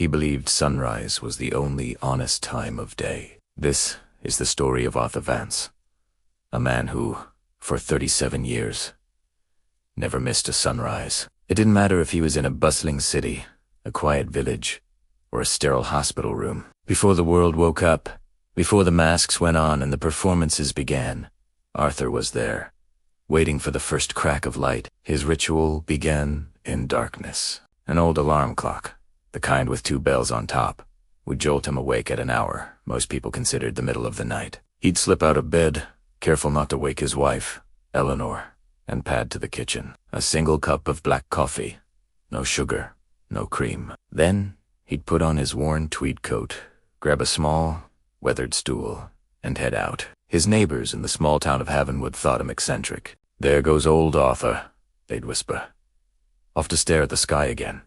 He believed sunrise was the only honest time of day. This is the story of Arthur Vance, a man who, for 37 years, never missed a sunrise. It didn't matter if he was in a bustling city, a quiet village, or a sterile hospital room. Before the world woke up, before the masks went on and the performances began, Arthur was there, waiting for the first crack of light. His ritual began in darkness. An old alarm clock, the kind with 2 bells on top, would jolt him awake at an hour most people considered the middle of the night. He'd slip out of bed, careful not to wake his wife, Eleanor, and pad to the kitchen. A single cup of black coffee, no sugar, no cream. Then he'd put on his worn tweed coat, grab a small, weathered stool, and head out. His neighbors in the small town of Havenwood thought him eccentric. "There goes old Arthur," they'd whisper, off to stare at the sky again.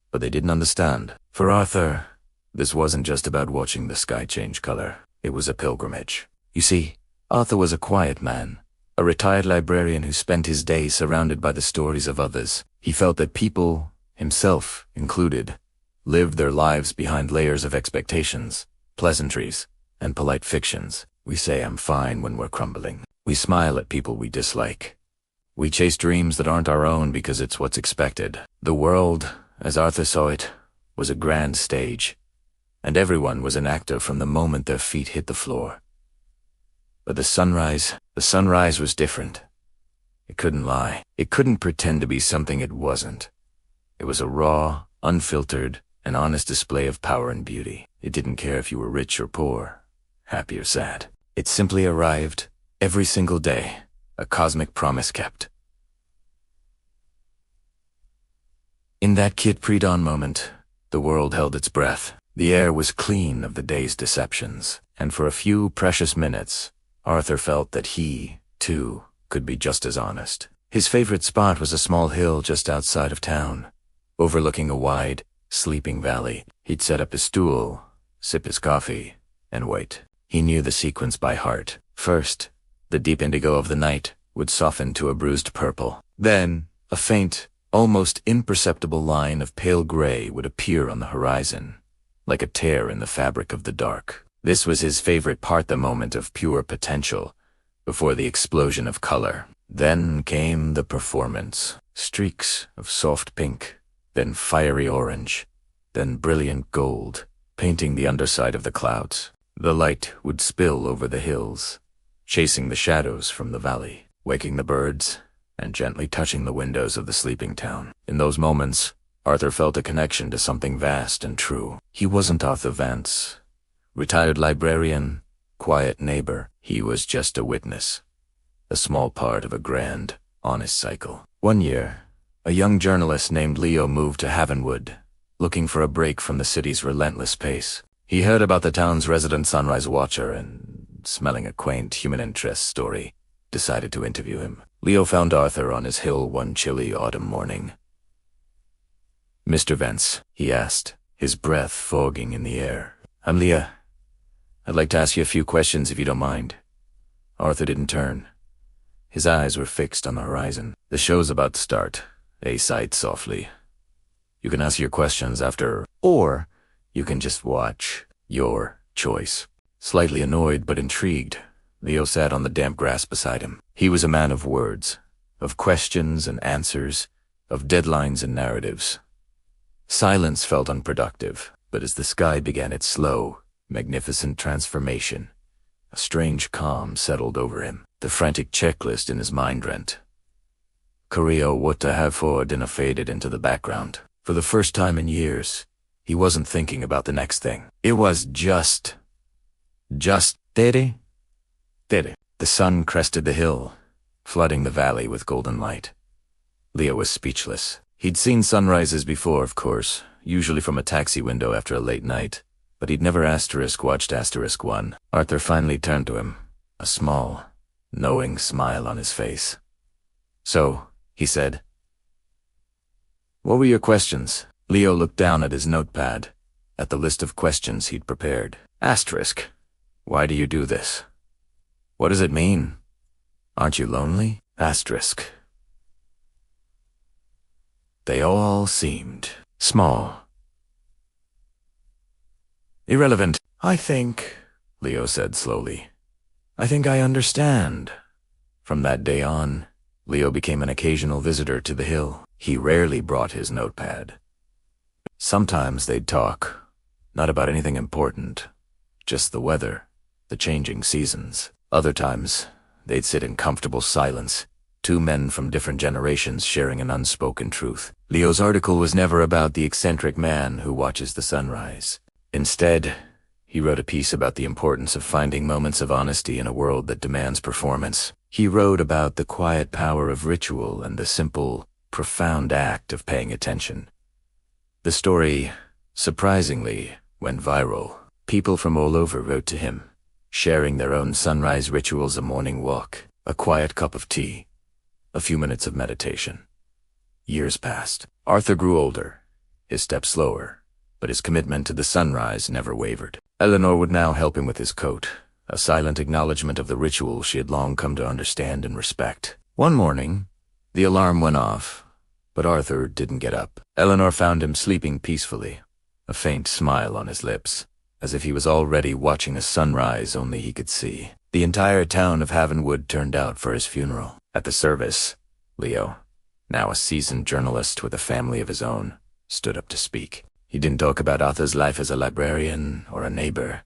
But they didn't understand. For Arthur, this wasn't just about watching the sky change color. It was a pilgrimage. You see, Arthur was a quiet man, a retired librarian who spent his days surrounded by the stories of others. He felt that people, himself included, lived their lives behind layers of expectations, pleasantries, and polite fictions. We say "I'm fine" when we're crumbling. We smile at people we dislike. We chase dreams that aren't our own because it's what's expected. The world, as Arthur saw it, was a grand stage, and everyone was an actor from the moment their feet hit the floor. But the sunrise was different. It couldn't lie. It couldn't pretend to be something it wasn't. It was a raw, unfiltered, and honest display of power and beauty. It didn't care if you were rich or poor, happy or sad. It simply arrived every single day, a cosmic promise kept. In that kid pre-dawn moment, the world held its breath. The air was clean of the day's deceptions, and for a few precious minutes, Arthur felt that he, too, could be just as honest. His favorite spot was a small hill just outside of town, overlooking a wide, sleeping valley. He'd set up his stool, sip his coffee, and wait. He knew the sequence by heart. First, the deep indigo of the night would soften to a bruised purple. Then, a faint, almost imperceptible line of pale gray would appear on the horizon, like a tear in the fabric of the dark. This was his favorite part, the moment of pure potential, before the explosion of color. Then came the performance. Streaks of soft pink, then fiery orange, then brilliant gold, painting the underside of the clouds. The light would spill over the hills, chasing the shadows from the valley, waking the birds, and gently touching the windows of the sleeping town. In those moments, Arthur felt a connection to something vast and true. He wasn't Arthur Vance, retired librarian, quiet neighbor. He was just a witness, a small part of a grand, honest cycle. One year, a young journalist named Leo moved to Havenwood, looking for a break from the city's relentless pace. He heard about the town's resident sunrise watcher and, smelling a quaint human interest story, decided to interview him. Leo found Arthur on his hill one chilly autumn morning. "Mr. Vance," he asked, his breath fogging in the air. "I'm Leo. I'd like to ask you a few questions if you don't mind." Arthur didn't turn. His eyes were fixed on the horizon. "The show's about to start," A sighed softly. "You can ask your questions after, or you can just watch. Your choice." Slightly annoyed but intrigued, Leo sat on the damp grass beside him. He was a man of words, of questions and answers, of deadlines and narratives. Silence felt unproductive, but as the sky began its slow, magnificent transformation, a strange calm settled over him. The frantic checklist in his mind rent. Korea, what to have for dinner faded into the background. For the first time in years, he wasn't thinking about the next thing. It was just tere. The sun crested the hill, flooding the valley with golden light. Leo was speechless. He'd seen sunrises before, of course, usually from a taxi window after a late night, but he'd never watched *1. Arthur finally turned to him, a small, knowing smile on his face. "So," he said, "what were your questions?" Leo looked down at his notepad, at the list of questions he'd prepared. *, why do you do this? What does it mean? Aren't you lonely? *. They all seemed small, Irrelevant. Leo said slowly. I think I understand. From that day on, Leo became an occasional visitor to the hill. He rarely brought his notepad. Sometimes they'd talk, not about anything important, just the weather, the changing seasons. Other times, they'd sit in comfortable silence, two men from different generations sharing an unspoken truth. Leo's article was never about the eccentric man who watches the sunrise. Instead, he wrote a piece about the importance of finding moments of honesty in a world that demands performance. He wrote about the quiet power of ritual and the simple, profound act of paying attention. The story, surprisingly, went viral. People from all over wrote to him, sharing their own sunrise rituals: a morning walk, a quiet cup of tea, a few minutes of meditation. Years passed. Arthur grew older, his steps slower, but his commitment to the sunrise never wavered. Eleanor would now help him with his coat, a silent acknowledgement of the ritual she had long come to understand and respect. One morning, the alarm went off, but Arthur didn't get up. Eleanor found him sleeping peacefully, a faint smile on his lips, as if he was already watching a sunrise only he could see. The entire town of Havenwood turned out for his funeral. At the service, Leo, now a seasoned journalist with a family of his own, stood up to speak. He didn't talk about Arthur's life as a librarian or a neighbor.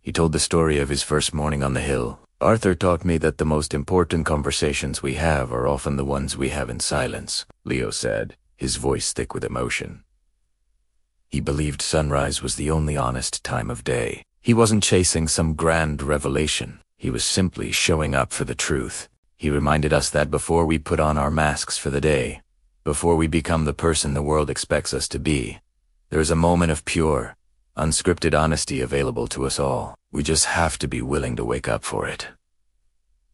He told the story of his first morning on the hill. Arthur taught me that the most important conversations we have are often the ones we have in silence, Leo said, his voice thick with emotion. He believed sunrise was the only honest time of day. He wasn't chasing some grand revelation. He was simply showing up for the truth. He reminded us that before we put on our masks for the day, before we become the person the world expects us to be, there is a moment of pure, unscripted honesty available to us all. We just have to be willing to wake up for it.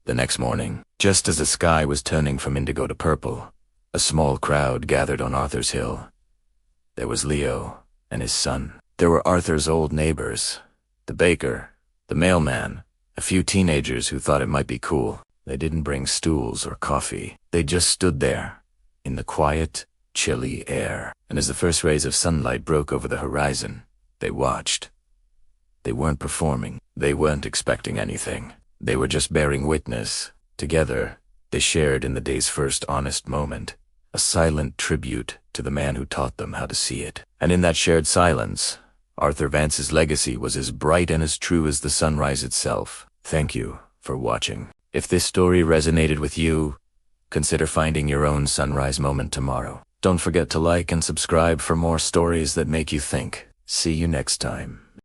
The next morning, just as the sky was turning from indigo to purple, a small crowd gathered on Arthur's hill. There was Leo and his son. There were Arthur's old neighbors, the baker, the mailman, a few teenagers who thought it might be cool. They didn't bring stools or coffee. They just stood there, in the quiet, chilly air. And as the first rays of sunlight broke over the horizon, they watched. They weren't performing. They weren't expecting anything. They were just bearing witness. Together, they shared in the day's first honest moment, a silent tribute to the man who taught them how to see it. And in that shared silence, Arthur Vance's legacy was as bright and as true as the sunrise itself. Thank you for watching. If this story resonated with you, consider finding your own sunrise moment tomorrow. Don't forget to like and subscribe for more stories that make you think. See you next time.